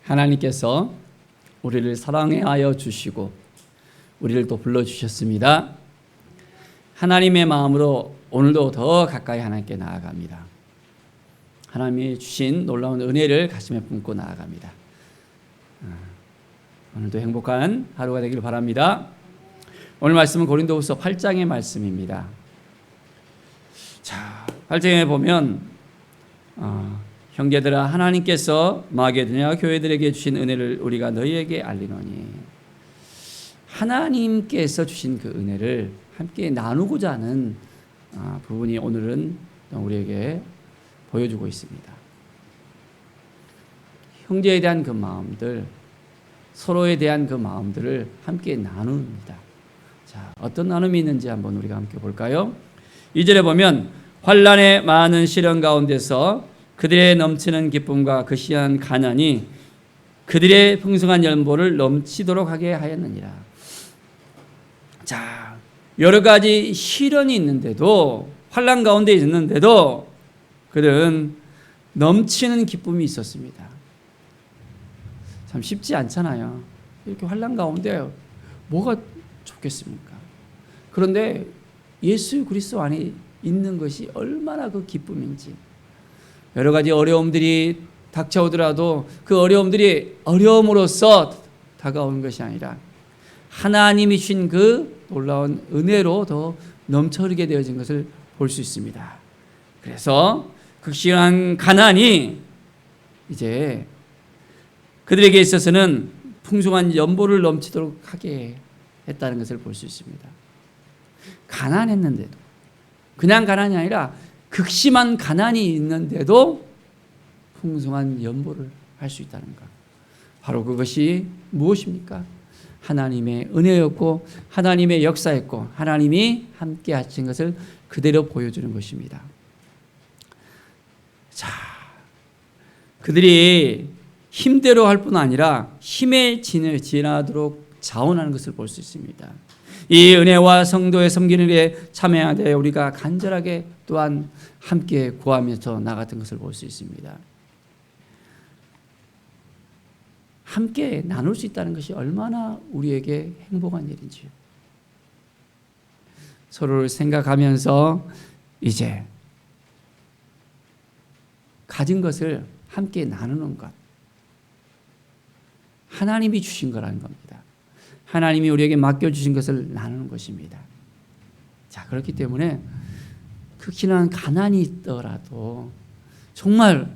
하나님께서 우리를 사랑하여 주시고 우리를 또 불러주셨습니다. 하나님의 마음으로 오늘도 더 가까이 하나님께 나아갑니다. 하나님이 주신 놀라운 은혜를 가슴에 품고 나아갑니다. 오늘도 행복한 하루가 되기를 바랍니다. 오늘 말씀은 고린도후서 8장의 말씀입니다. 자, 8장에 보면 형제들아, 하나님께서 마게도냐 교회들에게 주신 은혜를 우리가 너희에게 알리노니, 하나님께서 주신 그 은혜를 함께 나누고자 하는 부분이 오늘은 우리에게 보여주고 있습니다. 형제에 대한 그 마음들, 서로에 대한 그 마음들을 함께 나눕니다. 자, 어떤 나눔이 있는지 한번 우리가 함께 볼까요? 2절에 보면 환난의 많은 시련 가운데서 그들의 넘치는 기쁨과 그 시한 가난이 그들의 풍성한 연보를 넘치도록 하게 하였느니라. 자, 여러 가지 시련이 있는데도, 환난 가운데 있는데도 그들은 넘치는 기쁨이 있었습니다. 참 쉽지 않잖아요. 이렇게 환난 가운데 뭐가 좋겠습니까? 그런데 예수 그리스도 안에 있는 것이 얼마나 그 기쁨인지, 여러 가지 어려움들이 닥쳐오더라도 그 어려움들이 어려움으로써 다가오는 것이 아니라 하나님이 주신 그 놀라운 은혜로 더 넘쳐 흐르게 되어진 것을 볼 수 있습니다. 그래서 극심한 가난이 이제 그들에게 있어서는 풍성한 연보를 넘치도록 하게 했다는 것을 볼 수 있습니다. 가난했는데도, 그냥 가난이 아니라 극심한 가난이 있는데도 풍성한 연보를 할 수 있다는 것. 바로 그것이 무엇입니까? 하나님의 은혜였고 하나님의 역사였고 하나님이 함께 하신 것을 그대로 보여주는 것입니다. 자, 그들이 힘대로 할 뿐 아니라 힘에 지나도록 자원하는 것을 볼 수 있습니다. 이 은혜와 성도의 섬기는 일에 참여하되 우리가 간절하게 또한 함께 구하면서 나갔던 것을 볼 수 있습니다. 함께 나눌 수 있다는 것이 얼마나 우리에게 행복한 일인지요. 서로를 생각하면서 이제 가진 것을 함께 나누는 것, 하나님이 주신 거라는 겁니다. 하나님이 우리에게 맡겨주신 것을 나누는 것입니다. 자, 그렇기 때문에 극심한 가난이 있더라도 정말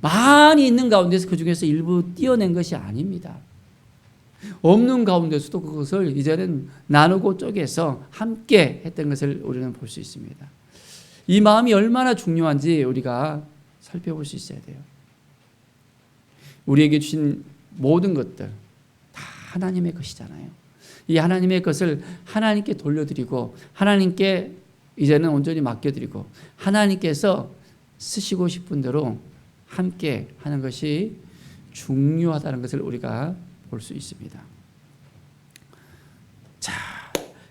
많이 있는 가운데서 그 중에서 일부 띄어낸 것이 아닙니다. 없는 가운데서도 그것을 이제는 나누고 쪼개서 함께 했던 것을 우리는 볼 수 있습니다. 이 마음이 얼마나 중요한지 우리가 살펴볼 수 있어야 돼요. 우리에게 주신 모든 것들 다 하나님의 것이잖아요. 이 하나님의 것을 하나님께 돌려드리고 하나님께 이제는 온전히 맡겨드리고 하나님께서 쓰시고 싶은 대로 함께 하는 것이 중요하다는 것을 우리가 볼 수 있습니다. 자,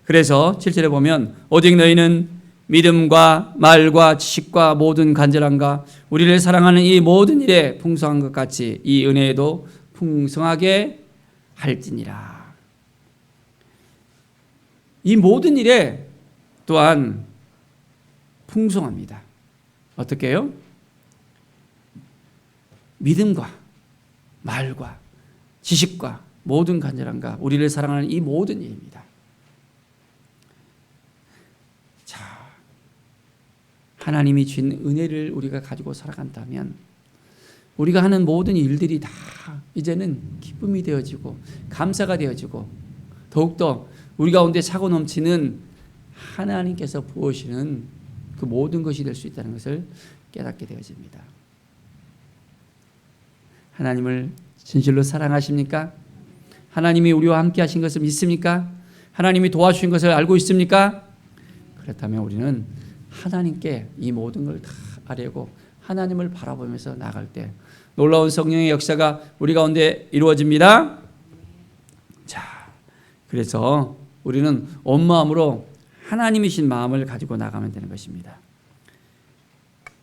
그래서 7절에 보면 오직 너희는 믿음과 말과 지식과 모든 간절함과 우리를 사랑하는 이 모든 일에 풍성한 것 같이 이 은혜에도 풍성하게 할지니라. 이 모든 일에 또한 풍성합니다. 어떻게 해요? 믿음과 말과 지식과 모든 간절함과 우리를 사랑하는 이 모든 일입니다. 자, 하나님이 주신 은혜를 우리가 가지고 살아간다면 우리가 하는 모든 일들이 다 이제는 기쁨이 되어지고 감사가 되어지고 더욱더 우리 가운데 차고 넘치는 하나님께서 부으시는 그 모든 것이 될 수 있다는 것을 깨닫게 되어집니다. 하나님을 진실로 사랑하십니까? 하나님이 우리와 함께 하신 것을 믿습니까? 하나님이 도와주신 것을 알고 있습니까? 그렇다면 우리는 하나님께 이 모든 걸 다 아뢰고 하나님을 바라보면서 나갈 때 놀라운 성령의 역사가 우리 가운데 이루어집니다. 자, 그래서 우리는 온 마음으로 하나님이신 마음을 가지고 나가면 되는 것입니다.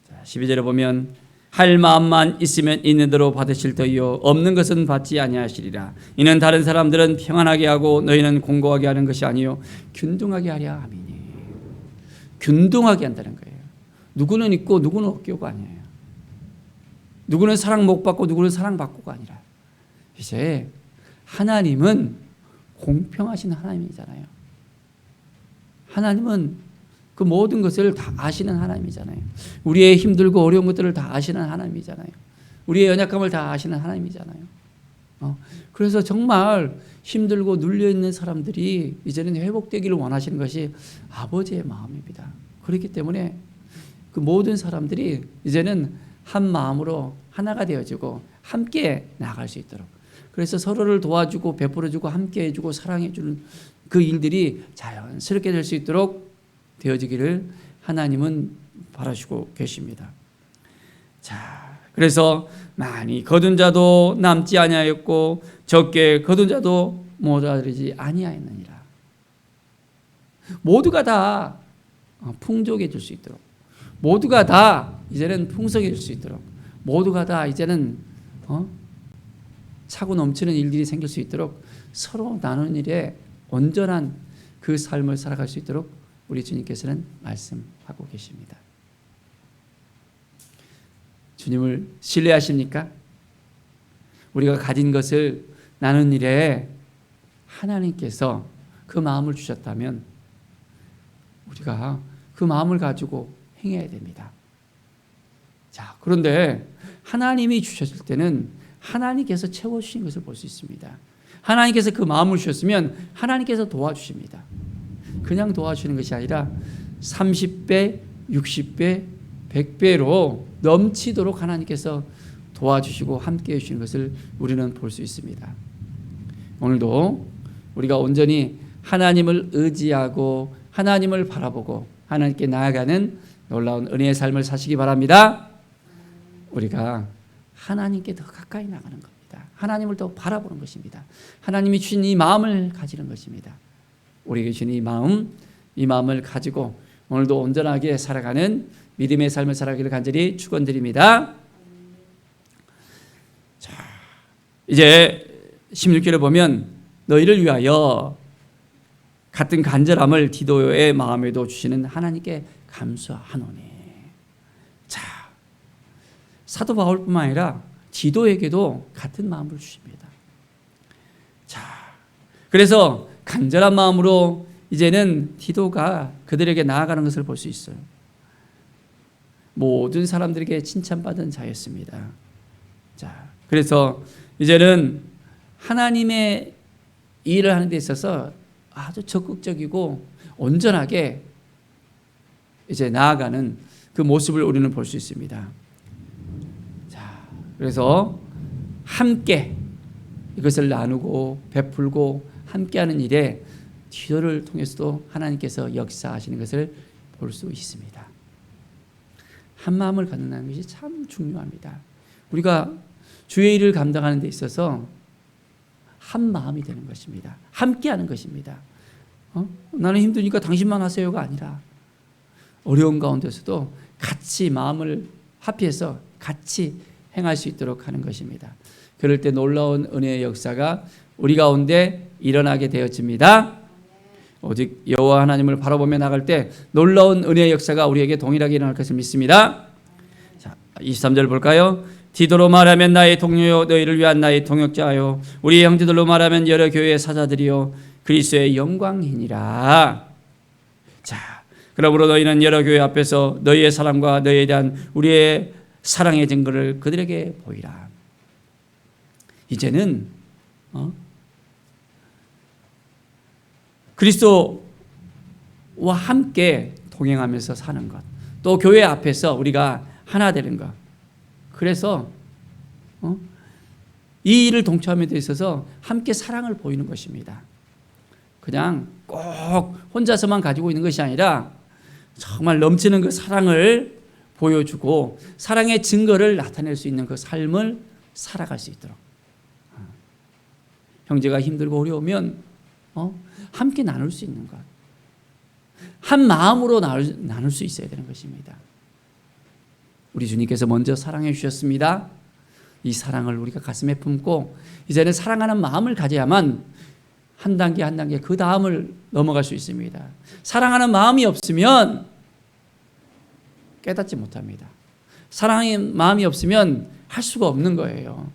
자, 12절에 보면 할 마음만 있으면 있는 대로 받으실 터이요 없는 것은 받지 아니하시리라. 이는 다른 사람들은 평안하게 하고 너희는 공고하게 하는 것이 아니요 균등하게 하려 함이니. 균등하게 한다는 거예요. 누구는 있고 누구는 없고가 아니에요. 누구는 사랑 못 받고 누구는 사랑받고가 아니라 이제 하나님은 공평하신 하나님이잖아요. 하나님은 그 모든 것을 다 아시는 하나님이잖아요. 우리의 힘들고 어려운 것들을 다 아시는 하나님이잖아요. 우리의 연약함을 다 아시는 하나님이잖아요. 그래서 정말 힘들고 눌려있는 사람들이 이제는 회복되기를 원하시는 것이 아버지의 마음입니다. 그렇기 때문에 그 모든 사람들이 이제는 한 마음으로 하나가 되어지고 함께 나아갈 수 있도록, 그래서 서로를 도와주고 베풀어주고 함께 해주고 사랑해주는 그 일들이 자연스럽게 될 수 있도록 되어지기를 하나님은 바라시고 계십니다. 자, 그래서 많이 거둔 자도 남지 아니하였고 적게 거둔 자도 모자르지 아니하였느니라. 모두가 다 풍족해질 수 있도록, 모두가 다 이제는 풍성해질 수 있도록, 모두가 다 이제는 차고 넘치는 일들이 생길 수 있도록 서로 나누는 일에 온전한 그 삶을 살아갈 수 있도록 우리 주님께서는 말씀하고 계십니다. 주님을 신뢰하십니까? 우리가 가진 것을 나누는 일에 하나님께서 그 마음을 주셨다면 우리가 그 마음을 가지고 행해야 됩니다. 자, 그런데 하나님이 주셨을 때는 하나님께서 채워주신 것을 볼 수 있습니다. 하나님께서 그 마음을 주셨으면 하나님께서 도와주십니다. 그냥 도와주시는 것이 아니라 30배, 60배, 100배로 넘치도록 하나님께서 도와주시고 함께해 주시는 것을 우리는 볼 수 있습니다. 오늘도 우리가 온전히 하나님을 의지하고 하나님을 바라보고 하나님께 나아가는 놀라운 은혜의 삶을 사시기 바랍니다. 우리가 하나님께 더 가까이 나가는 겁니다. 하나님을 더 바라보는 것입니다. 하나님이 주신 이 마음을 가지는 것입니다. 우리에게 주신 이 마음을 가지고 오늘도 온전하게 살아가는 믿음의 삶을 살아가기를 간절히 축원드립니다. 자, 이제 16절에 보면 너희를 위하여 같은 간절함을 디도의 마음에도 주시는 하나님께 감사하노니. 자, 사도 바울뿐만 아니라 디도에게도 같은 마음을 주십니다. 자, 그래서 간절한 마음으로 이제는 디도가 그들에게 나아가는 것을 볼 수 있어요. 모든 사람들에게 칭찬받은 자였습니다. 자, 그래서 이제는 하나님의 일을 하는 데 있어서 아주 적극적이고 온전하게 이제 나아가는 그 모습을 우리는 볼 수 있습니다. 자, 그래서 함께 이것을 나누고 베풀고 함께하는 일에 디도를 통해서도 하나님께서 역사하시는 것을 볼 수 있습니다. 한 마음을 갖는다는 것이 참 중요합니다. 우리가 주의 일을 감당하는 데 있어서 한 마음이 되는 것입니다. 함께하는 것입니다. 나는 힘드니까 당신만 하세요가 아니라 어려운 가운데서도 같이 마음을 합해서 같이 행할 수 있도록 하는 것입니다. 그럴 때 놀라운 은혜의 역사가 우리 가운데 일어나게 되어집니다. 오직 여호와 하나님을 바라보며 나갈 때 놀라운 은혜의 역사가 우리에게 동일하게 일어날 것을 믿습니다. 자, 23절 볼까요? 디도로 말하면 나의 동료요 너희를 위한 나의 동역자요 우리 형제들로 말하면 여러 교회의 사자들이요 그리스도의 영광이니라. 자, 그러므로 너희는 여러 교회 앞에서 너희의 사랑과 너희에 대한 우리의 사랑의 증거를 그들에게 보이라. 이제는 그리스도와 함께 동행하면서 사는 것, 또 교회 앞에서 우리가 하나 되는 것, 그래서 이 일을 동참함에 대 있어서 함께 사랑을 보이는 것입니다. 그냥 꼭 혼자서만 가지고 있는 것이 아니라 정말 넘치는 그 사랑을 보여주고 사랑의 증거를 나타낼 수 있는 그 삶을 살아갈 수 있도록. 형제가 힘들고 어려우면 함께 나눌 수 있는 것, 한 마음으로 나눌 수 있어야 되는 것입니다. 우리 주님께서 먼저 사랑해 주셨습니다. 이 사랑을 우리가 가슴에 품고 이제는 사랑하는 마음을 가져야만 한 단계 한 단계 그 다음을 넘어갈 수 있습니다. 사랑하는 마음이 없으면 깨닫지 못합니다. 사랑하는 마음이 없으면 할 수가 없는 거예요.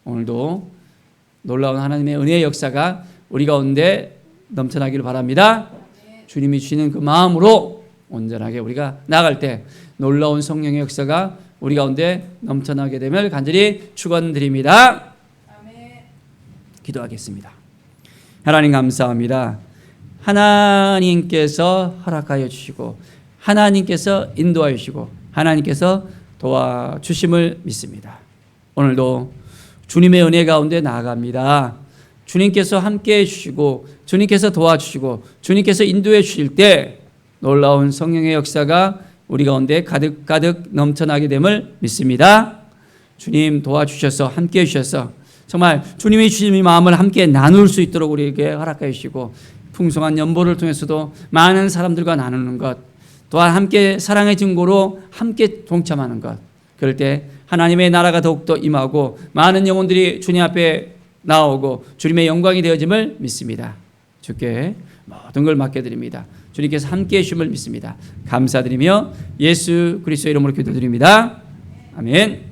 오늘도 놀라운 하나님의 은혜의 역사가 우리 가운데 넘쳐나기를 바랍니다. 주님이 주시는 그 마음으로 온전하게 우리가 나아갈 때 놀라운 성령의 역사가 우리 가운데 넘쳐나게 됨을 간절히 축원드립니다. 기도하겠습니다. 하나님 감사합니다. 하나님께서 허락하여 주시고 하나님께서 인도하여 주시고 하나님께서 도와주심을 믿습니다. 오늘도 주님의 은혜 가운데 나아갑니다. 주님께서 함께해 주시고 주님께서 도와주시고 주님께서 인도해 주실 때 놀라운 성령의 역사가 우리 가운데 가득가득 넘쳐나게 됨을 믿습니다. 주님 도와주셔서 함께해 주셔서 정말 주님이 주신 이 마음을 함께 나눌 수 있도록 우리에게 허락해 주시고 풍성한 연보를 통해서도 많은 사람들과 나누는 것, 또한 함께 사랑의 증거로 함께 동참하는 것, 그럴 때 하나님의 나라가 더욱더 임하고 많은 영혼들이 주님 앞에 나오고 주님의 영광이 되어짐을 믿습니다. 주께 모든 걸 맡겨드립니다. 주님께서 함께해 주심을 믿습니다. 감사드리며 예수 그리스도의 이름으로 기도드립니다. 아멘.